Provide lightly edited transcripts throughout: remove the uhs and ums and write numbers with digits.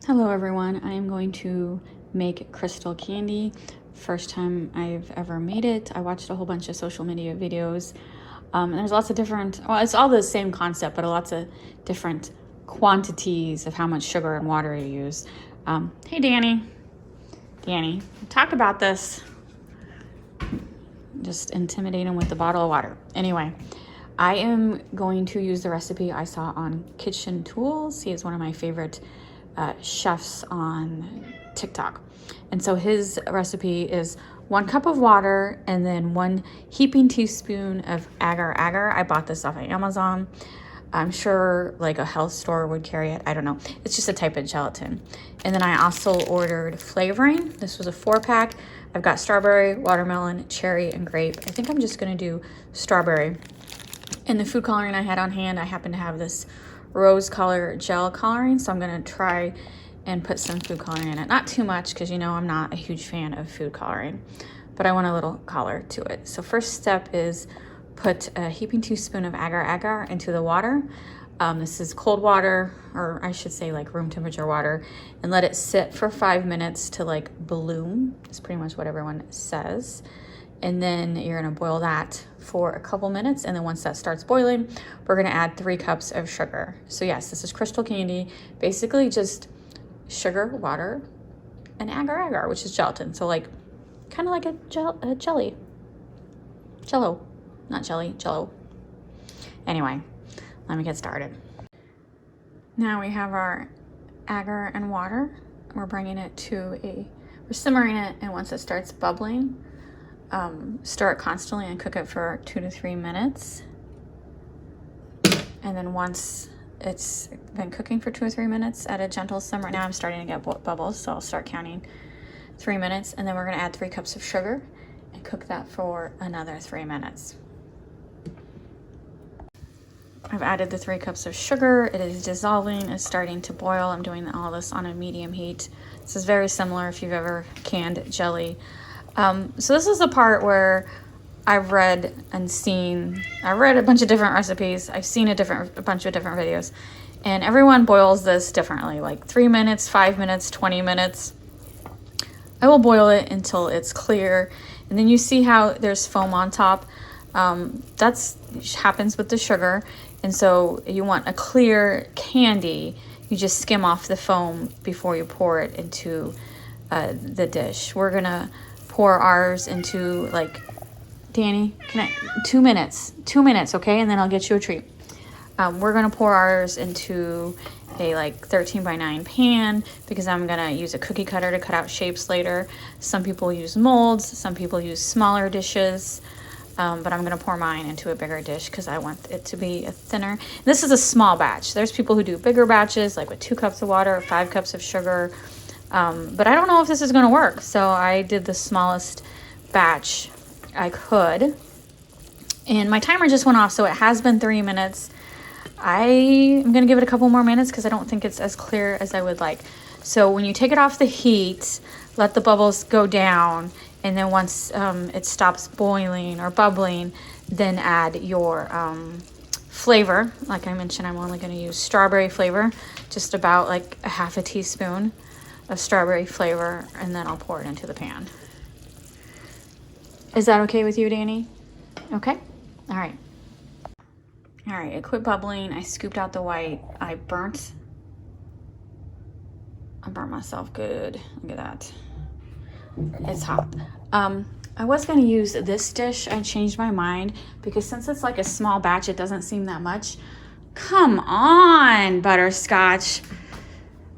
Hello everyone, I am going to make crystal candy. First time I've ever made it. I watched a whole bunch of social media videos. And there's lots of different, well, it's all the same concept, but lots of different quantities of how much sugar and water you use. Hey Danny, talk about this. Just intimidate him with the bottle of water. Anyway, I am going to use the recipe I saw on Kitchen Tools. He is one of my favorite chefs on TikTok. And so his recipe is 1 cup of water and then 1 heaping teaspoon of agar-agar. I bought this off of Amazon. I'm sure like a health store would carry it. I don't know. It's just a type of gelatin. And then I also ordered flavoring. This was a 4-pack. I've got strawberry, watermelon, cherry, and grape. I think I'm just gonna do strawberry. And the food coloring I had on hand, I happen to have this rose color gel coloring, so I'm gonna try and put some food coloring in it. Not too much, because you know I'm not a huge fan of food coloring, but I want a little color to it. So first step is put a heaping teaspoon of agar-agar into the water. This is cold water, or I should say like room temperature water, and let it sit for 5 minutes to like bloom. That's pretty much what everyone says. And then you're gonna boil that for a couple minutes, and then once that starts boiling, we're gonna add 3 cups of sugar. So yes, this is crystal candy, basically just sugar, water, and agar-agar, which is gelatin. So like, kind of like a jelly. Jello, not jelly, jello. Anyway, let me get started. Now we have our agar and water. We're bringing it to we're simmering it, and once it starts bubbling, stir it constantly and cook it for 2 to 3 minutes. And then once it's been cooking for 2 or 3 minutes at a gentle simmer, now I'm starting to get bubbles, so I'll start counting 3 minutes, and then we're gonna add 3 cups of sugar and cook that for another 3 minutes. I've added the 3 cups of sugar. It is dissolving, it's starting to boil. I'm doing all this on a medium heat. This is very similar if you've ever canned jelly. So this is the part where I've read a bunch of different recipes. I've seen a bunch of different videos, and everyone boils this differently, like 3 minutes, 5 minutes, 20 minutes. I will boil it until it's clear, and then you see how there's foam on top. That's happens with the sugar, and so you want a clear candy. You just skim off the foam before you pour it into the dish. We're gonna pour ours into, like, Danny, 2 minutes, okay? And then I'll get you a treat. We're gonna pour ours into a like 13x9 pan, because I'm gonna use a cookie cutter to cut out shapes later. Some people use molds, some people use smaller dishes, but I'm gonna pour mine into a bigger dish because I want it to be a thinner. This is a small batch. There's people who do bigger batches, like with 2 cups of water, 5 cups of sugar. But I don't know if this is gonna work, so I did the smallest batch I could. And my timer just went off, so it has been 3 minutes. I am gonna give it a couple more minutes because I don't think it's as clear as I would like. So when you take it off the heat, let the bubbles go down, and then once it stops boiling or bubbling, then add your flavor. Like I mentioned, I'm only gonna use strawberry flavor, just about like a half a teaspoon of strawberry flavor, and then I'll pour it into the pan. Is that okay with you, Danny? Okay? All right, it quit bubbling. I scooped out the white. I burnt myself good. Look at that. It's hot. I was gonna use this dish. I changed my mind because since it's like a small batch, it doesn't seem that much. Come on, Butterscotch.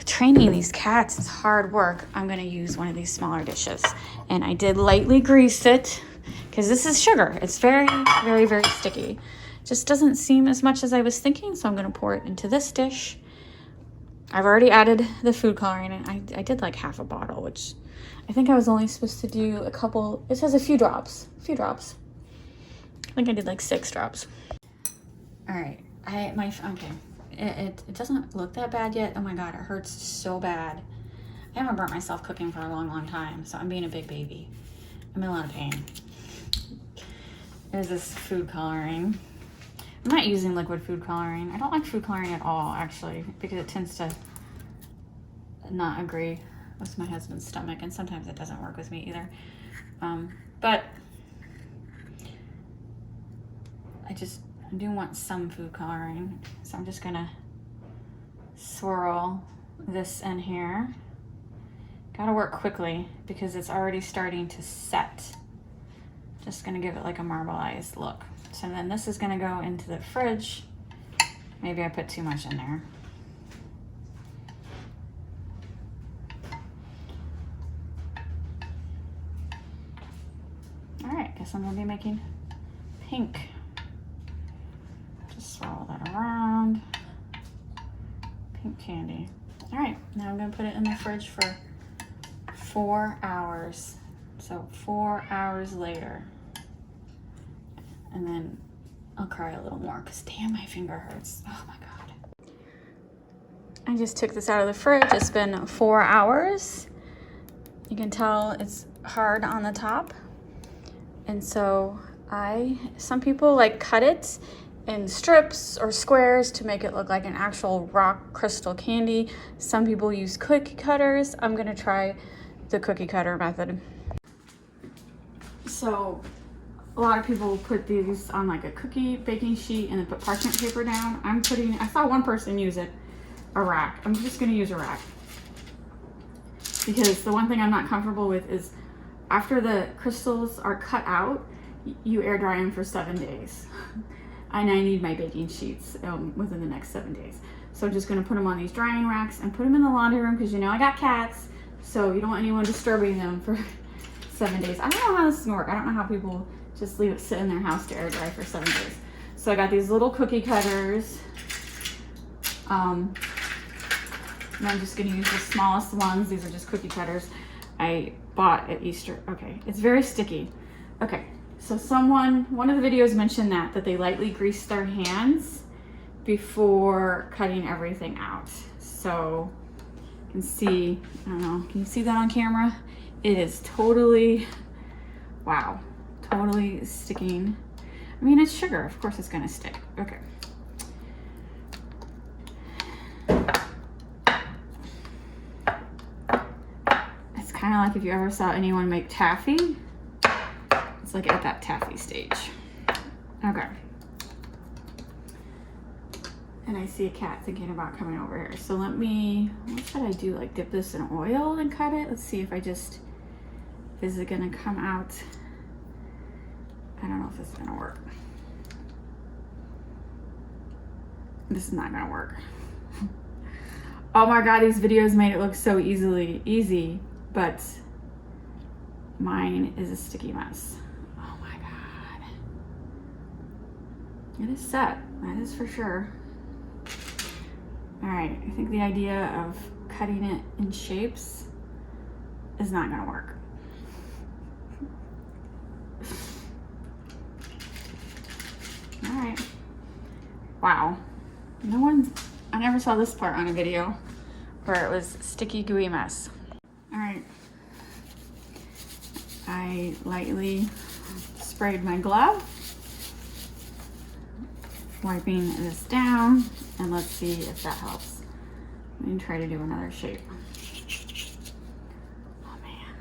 Training these cats is hard work. I'm gonna use one of these smaller dishes, and I did lightly grease it because this is sugar. It's very, very, very sticky. Just doesn't seem as much as I was thinking, so I'm gonna pour it into this dish. I've already added the food coloring, and I did like half a bottle, which I think I was only supposed to do a couple. It says a few drops. I think I did like 6 drops. All right, okay. It doesn't look that bad yet. Oh my God, it hurts so bad. I haven't burnt myself cooking for a long, long time, so I'm being a big baby. I'm in a lot of pain. There's this food coloring. I'm not using liquid food coloring. I don't like food coloring at all, actually, because it tends to not agree with my husband's stomach, and sometimes it doesn't work with me either. But I do want some food coloring, so I'm just gonna swirl this in here. Gotta work quickly because it's already starting to set. Just gonna give it like a marbleized look. So then this is gonna go into the fridge. Maybe I put too much in there. All right, guess I'm gonna be making pink. Just swirl that around. Pink candy. All right, now I'm gonna put it in the fridge for 4 hours. So 4 hours later. And then I'll cry a little more because damn, my finger hurts. Oh my God. I just took this out of the fridge. It's been 4 hours. You can tell it's hard on the top. And so some people like cut it in strips or squares to make it look like an actual rock crystal candy. Some people use cookie cutters. I'm gonna try the cookie cutter method. So a lot of people put these on like a cookie baking sheet and then put parchment paper down. I saw one person use a rack. I'm just gonna use a rack. Because the one thing I'm not comfortable with is after the crystals are cut out, you air dry them for 7 days. And I need my baking sheets within the next 7 days. So I'm just gonna put them on these drying racks and put them in the laundry room because you know I got cats, so you don't want anyone disturbing them for 7 days. I don't know how this is gonna work. I don't know how people just leave it sit in their house to air dry for 7 days. So I got these little cookie cutters. And I'm just gonna use the smallest ones. These are just cookie cutters I bought at Easter. Okay, it's very sticky. Okay, so one of the videos mentioned that they lightly grease their hands before cutting everything out. So you can see, I don't know, can you see that on camera? It is totally, wow, totally sticking. I mean, it's sugar, of course it's gonna stick. Okay. It's kind of like if you ever saw anyone make taffy. It's like at that taffy stage. Okay. And I see a cat thinking about coming over here. So what should I do? Like dip this in oil and cut it? Let's see if is it gonna come out? I don't know if this is gonna work. This is not gonna work. Oh my God, these videos made it look so easy, but mine is a sticky mess. Oh my God. It is set, that is for sure. All right, I think the idea of cutting it in shapes is not gonna work. All right, wow. I never saw this part on a video where it was sticky gooey mess. All right, I lightly sprayed my glove, wiping this down, and let's see if that helps. Let me try to do another shape. Oh man.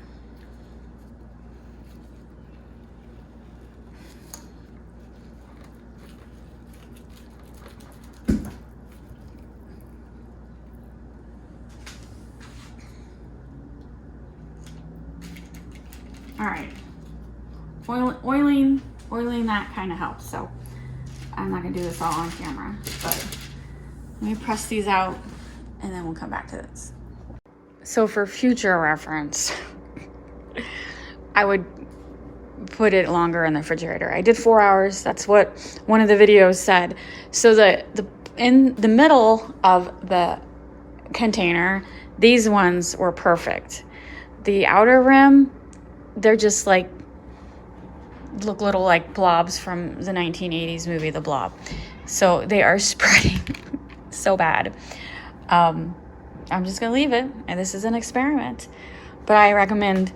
All right, oiling that kind of helps. So I'm not gonna do this all on camera, but let me press these out and then we'll come back to this. So for future reference, I would put it longer in the refrigerator. I did 4 hours. That's what one of the videos said. So in the middle of the container, these ones were perfect. The outer rim, they're just like, look little like blobs from the 1980s movie, The Blob. So they are spreading so bad. I'm just gonna leave it, and this is an experiment, but I recommend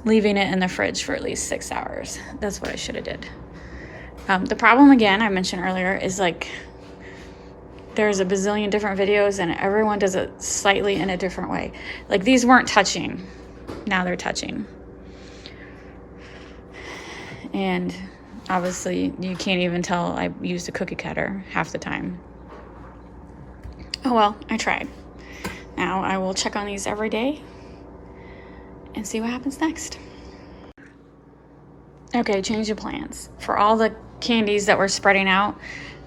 leaving it in the fridge for at least 6 hours. That's what I should have did. The problem, again, I mentioned earlier, is like there's a bazillion different videos and everyone does it slightly in a different way. Like these weren't touching. Now they're touching. And obviously you can't even tell I used a cookie cutter half the time. Oh well, I tried. Now I will check on these every day and see what happens next. Okay, change of plans. For all the candies that were spreading out,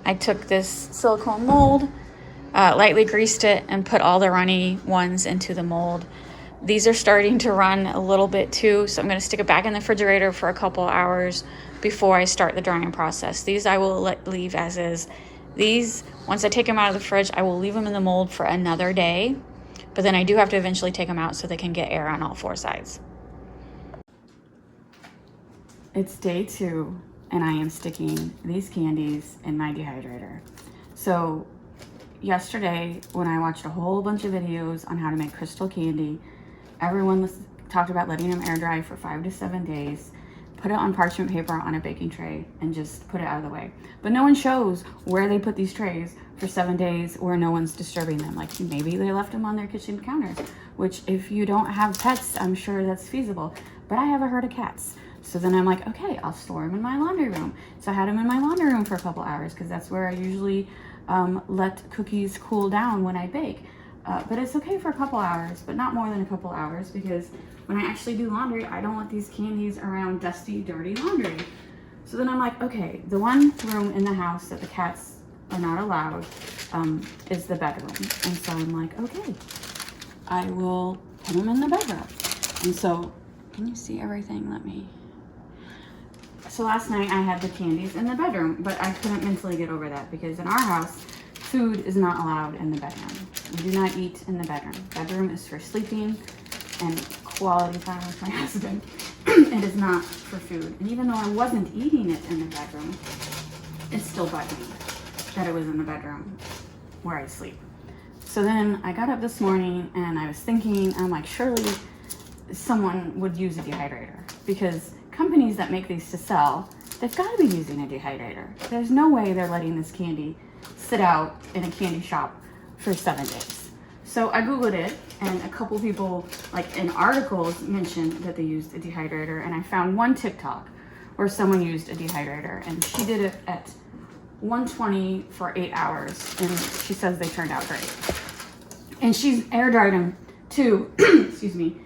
I took this silicone mold, lightly greased it, and put all the runny ones into the mold. These are starting to run a little bit too, so I'm going to stick it back in the refrigerator for a couple hours before I start the drying process. These I will leave as is. These, once I take them out of the fridge, I will leave them in the mold for another day, but then I do have to eventually take them out so they can get air on all four sides. It's day 2, and I am sticking these candies in my dehydrator. So yesterday, when I watched a whole bunch of videos on how to make crystal candy, everyone talked about letting them air dry for 5 to 7 days, put it on parchment paper on a baking tray, and just put it out of the way. But no one shows where they put these trays for 7 days where no one's disturbing them. Like maybe they left them on their kitchen counters, which if you don't have pets, I'm sure that's feasible. But I have a herd of cats. So then I'm like, okay, I'll store them in my laundry room. So I had them in my laundry room for a couple hours because that's where I usually let cookies cool down when I bake. But it's okay for a couple hours, but not more than a couple hours, because when I actually do laundry, I don't want these candies around dusty, dirty laundry. So then I'm like, okay, the one room in the house that the cats are not allowed is the bedroom. And so I'm like, okay, I will put them in the bedroom. And so, can you see everything? So last night I had the candies in the bedroom, but I couldn't mentally get over that because in our house, food is not allowed in the bedroom. We do not eat in the bedroom. Bedroom is for sleeping and quality time with my husband. It is not for food. And even though I wasn't eating it in the bedroom, it still bugged me that it was in the bedroom where I sleep. So then I got up this morning and I was thinking, I'm like, surely someone would use a dehydrator, because companies that make these to sell, they've got to be using a dehydrator. There's no way they're letting this candy sit out in a candy shop for 7 days. So I Googled it, and a couple people, like in articles, mentioned that they used a dehydrator, and I found one TikTok where someone used a dehydrator, and she did it at 120 for 8 hours, and she says they turned out great. And she's air dried them too, excuse me,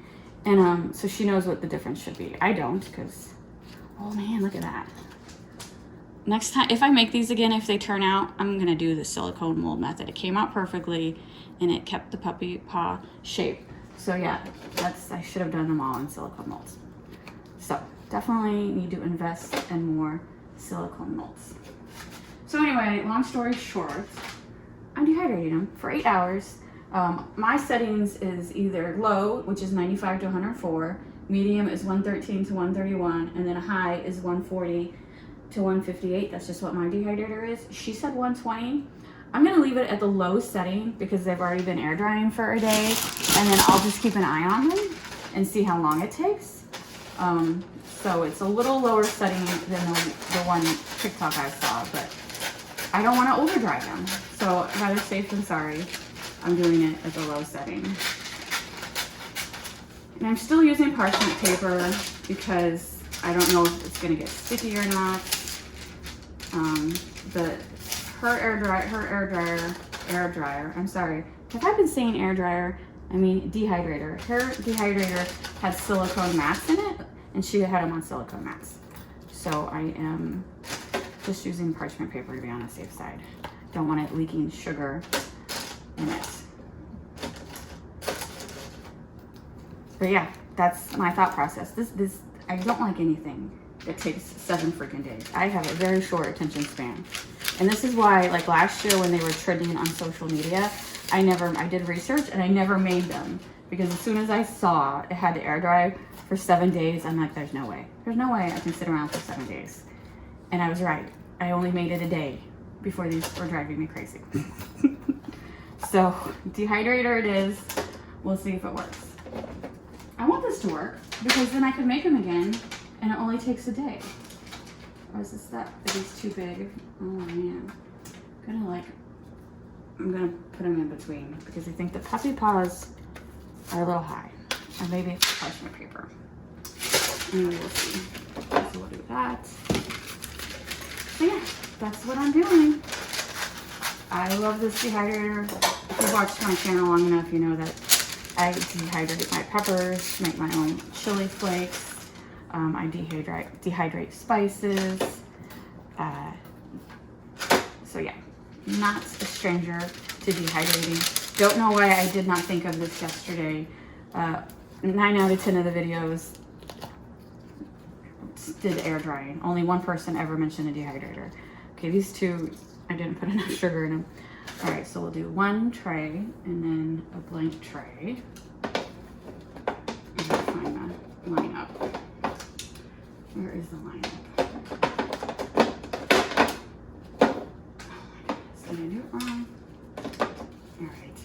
and so she knows what the difference should be. I don't, because, oh man, look at that. Next time, if I make these again, if they turn out, I'm gonna do the silicone mold method. It came out perfectly, and it kept the puppy paw shape. So yeah, I should have done them all in silicone molds. So definitely need to invest in more silicone molds. So anyway, long story short, I'm dehydrating them for 8 hours. My settings is either low, which is 95 to 104, medium is 113 to 131, and then high is 140 to 158. That's just what my dehydrator is. She said 120. I'm gonna leave it at the low setting because they've already been air drying for a day, and then I'll just keep an eye on them and see how long it takes. So it's a little lower setting than the one TikTok I saw, but I don't want to over dry them. So rather safe than sorry, I'm doing it at the low setting. And I'm still using parchment paper because I don't know if it's gonna get sticky or not. Her air dryer, I'm sorry. Have I been saying air dryer? I mean dehydrator. Her dehydrator had silicone mats in it, and she had them on silicone mats. So I am just using parchment paper to be on the safe side. Don't want it leaking sugar in it. But yeah, that's my thought process. This I don't like anything that takes 7 freaking days. I have a very short attention span. And this is why, like last year when they were trending on social media, I did research and I never made them. Because as soon as I saw it had to air dry for 7 days, I'm like, there's no way. There's no way I can sit around for 7 days. And I was right. I only made it a day before these were driving me crazy. So, dehydrator it is. We'll see if it works. I want this to work because then I could make them again and it only takes a day. Or is this that? Is this too big? Oh man. I'm gonna like I'm gonna put them in between because I think the puppy paws are a little high. Or maybe it's the parchment paper. Anyway, we'll see. So we'll do that. So yeah, that's what I'm doing. I love this dehydrator. If you've watched my channel long enough, you know that I dehydrate my peppers, make my own chili flakes. I dehydrate spices. So yeah, not a stranger to dehydrating. Don't know why I did not think of this yesterday. 9 out of 10 of the videos did air drying. Only one person ever mentioned a dehydrator. Okay, these two, I didn't put enough sugar in them. All right, so we'll do one tray and then a blank tray. I'm gonna find the lineup. Where is the lineup? Oh my goodness, did I do it wrong? All right.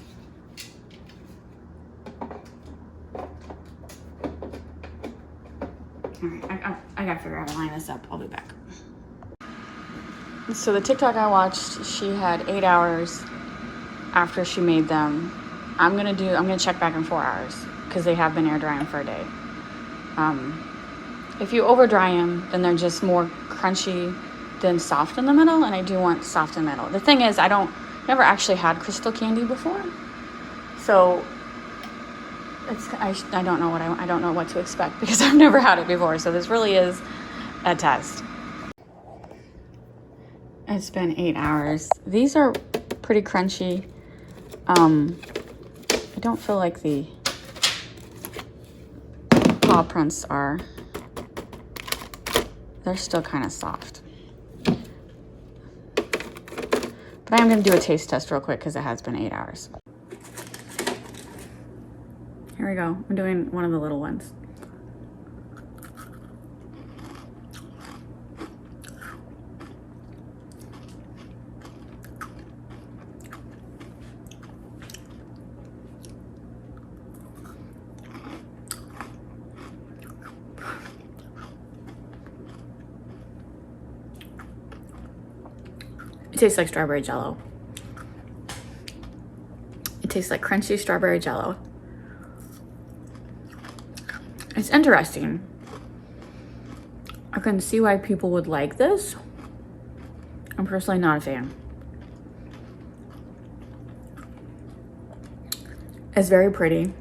All right, I gotta figure out how to line this up. I'll be back. So the TikTok I watched, she had 8 hours after she made them. I'm gonna check back in 4 hours because they have been air drying for a day. If you over dry them, then they're just more crunchy than soft in the middle, and I do want soft in the middle. The thing is, never actually had crystal candy before, so I don't know what to expect because I've never had it before. So this really is a test. It's been 8 hours. These are pretty crunchy. I don't feel like the paw prints are. They're still kind of soft. But I am going to do a taste test real quick because it has been 8 hours. Here we go. I'm doing one of the little ones. It tastes like strawberry jello. It tastes like crunchy strawberry jello. It's interesting. I can see why people would like this. I'm personally not a fan. It's very pretty.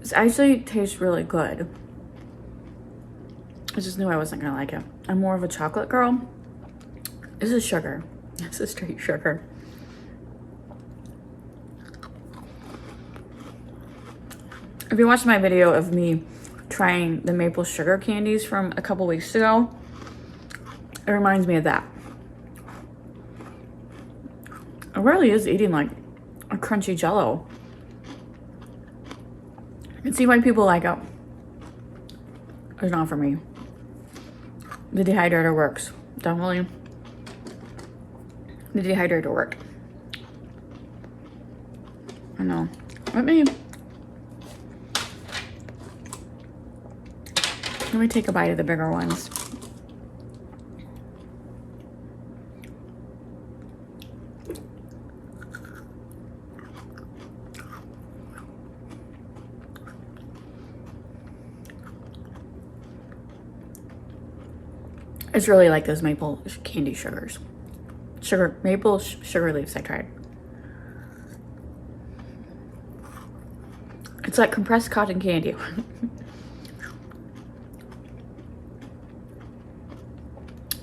It actually tastes really good. I just knew I wasn't gonna like it. I'm more of a chocolate girl. This is sugar. This is straight sugar. If you watched my video of me trying the maple sugar candies from a couple weeks ago, it reminds me of that. It really is eating like a crunchy jello. I can see why people like it. It's not for me. The dehydrator works. Definitely. The dehydrator worked. I know. Let me take a bite of the bigger ones. It's really like those maple candy sugars. Maple sugar leaves I tried. It's like compressed cotton candy.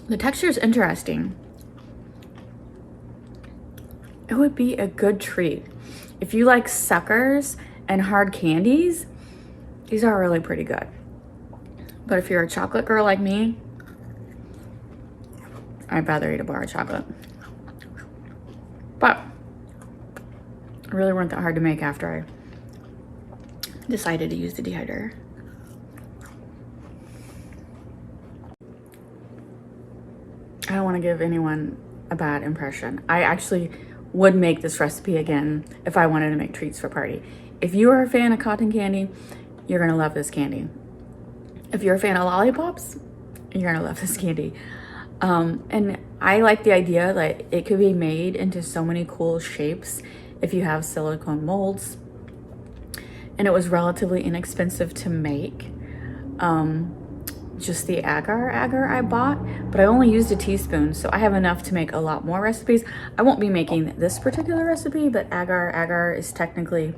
The texture is interesting. It would be a good treat. If you like suckers and hard candies, these are really pretty good. But if you're a chocolate girl like me, I'd rather eat a bar of chocolate. But it really weren't that hard to make after I decided to use the dehydrator. I don't want to give anyone a bad impression. I actually would make this recipe again if I wanted to make treats for a party. If you are a fan of cotton candy, you're gonna love this candy. If you're a fan of lollipops, you're gonna love this candy. And I like the idea that it could be made into so many cool shapes if you have silicone molds. And it was relatively inexpensive to make. Just the agar I bought, but I only used a teaspoon, so I have enough to make a lot more recipes. I won't be making this particular recipe, but agar is technically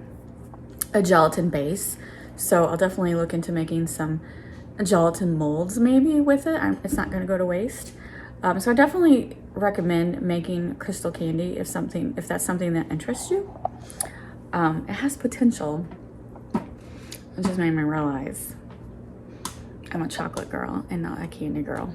a gelatin base, so I'll definitely look into making some gelatin molds maybe with it. It's not going to go to waste. So I definitely recommend making crystal candy if that's something that interests you. It has potential. It just made me realize I'm a chocolate girl and not a candy girl.